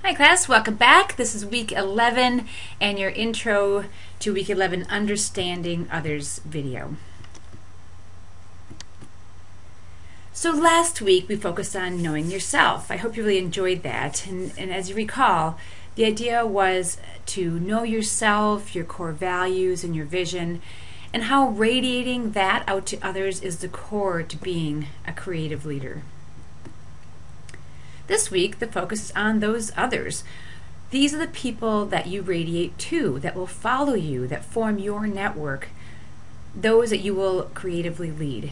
Hi class, welcome back. This is week 11 and your intro to week 11 Understanding Others video. So last week we focused on knowing yourself. I hope you really enjoyed that. And as you recall, the idea was to know yourself, your core values and your vision, and how radiating that out to others is the core to being a creative leader. This week, the focus is on those others. These are the people that you radiate to, that will follow you, that form your network, those that you will creatively lead.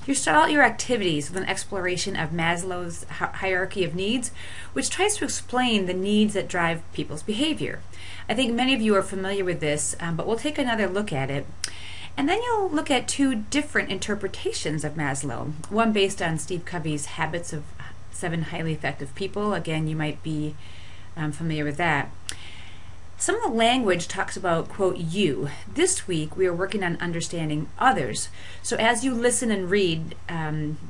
You start out your activities with an exploration of Maslow's hierarchy of needs, which tries to explain the needs that drive people's behavior. I think many of you are familiar with this, but we'll take another look at it. And then you'll look at two different interpretations of Maslow, one based on Steve Covey's Habits of 7 Highly Effective People. Again, you might be familiar with that. Some of the language talks about, quote, you. This week we are working on understanding others. So as you listen and read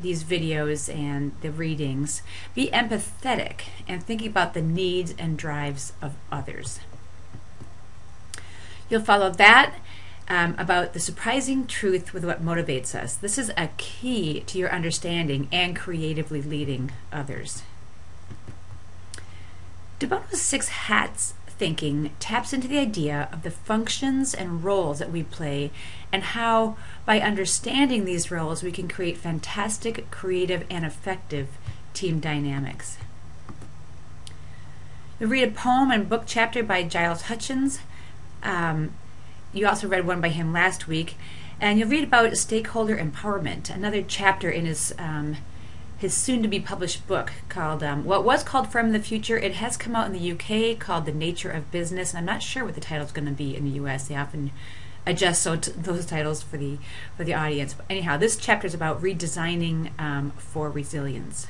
these videos and the readings, be empathetic and thinking about the needs and drives of others. You'll follow that about the surprising truth with what motivates us. This is a key to your understanding and creatively leading others. De Bono's 6 hats thinking taps into the idea of the functions and roles that we play and how, by understanding these roles, we can create fantastic, creative, and effective team dynamics. You'll read a poem and book chapter by Giles Hutchins. You also read one by him last week, and you'll read about stakeholder empowerment, another chapter in his soon-to-be published book called, what was called From the Future. It has come out in the UK called The Nature of Business, and I'm not sure what the title is going to be in the US. They often adjust those titles for the audience. But anyhow, this chapter is about redesigning for resilience.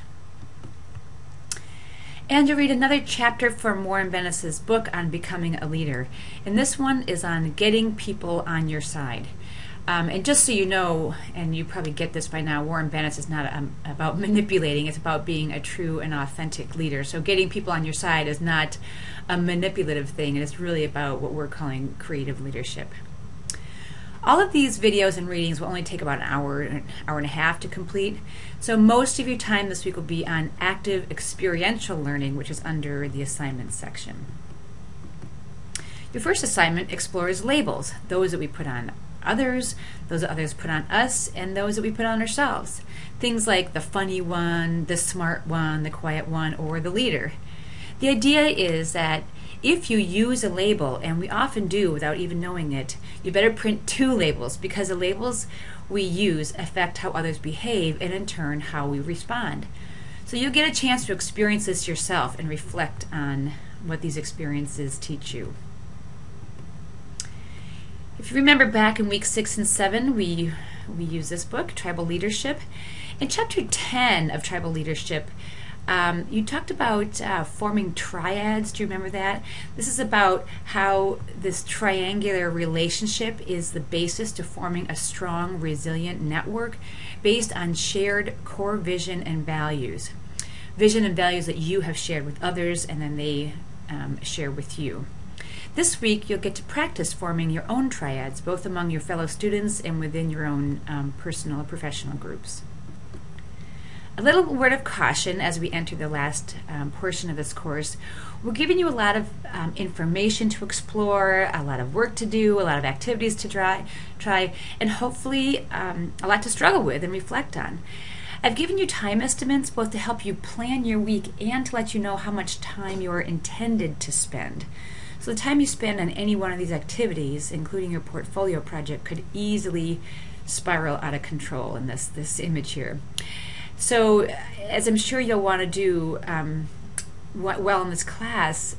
And you'll read another chapter from Warren Bennis's book on becoming a leader. And this one is on getting people on your side. And just so you know, and you probably get this by now, Warren Bennis is not about manipulating, it's about being a true and authentic leader. So getting people on your side is not a manipulative thing, and it's really about what we're calling creative leadership. All of these videos and readings will only take about an hour and a half to complete. So most of your time this week will be on active experiential learning, which is under the assignments section. Your first assignment explores labels, those that we put on others, those that others put on us, and those that we put on ourselves. Things like the funny one, the smart one, the quiet one, or the leader. The idea is that if you use a label, and we often do without even knowing it, you better print 2 labels, because the labels we use affect how others behave and in turn how we respond. So you'll get a chance to experience this yourself and reflect on what these experiences teach you. If you remember back in week 6 and 7, we used this book, Tribal Leadership. In chapter 10 of Tribal Leadership, you talked about forming triads. Do you remember that? This is about how this triangular relationship is the basis to forming a strong, resilient network based on shared core vision and values. Vision and values that you have shared with others, and then they share with you. This week, you'll get to practice forming your own triads, both among your fellow students and within your own personal and professional groups. A little word of caution as we enter the last portion of this course. We're giving you a lot of information to explore, a lot of work to do, a lot of activities to try, and hopefully a lot to struggle with and reflect on. I've given you time estimates both to help you plan your week and to let you know how much time you're intended to spend. So the time you spend on any one of these activities, including your portfolio project, could easily spiral out of control in this image here. So, as I'm sure you'll want to do well in this class,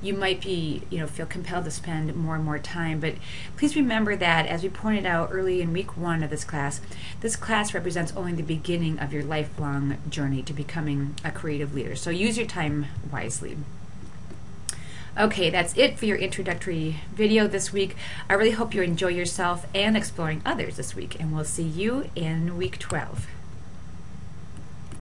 you might be, feel compelled to spend more and more time. But please remember that, as we pointed out early in week 1 of this class represents only the beginning of your lifelong journey to becoming a creative leader. So use your time wisely. Okay, that's it for your introductory video this week. I really hope you enjoy yourself and exploring others this week, and we'll see you in week 12.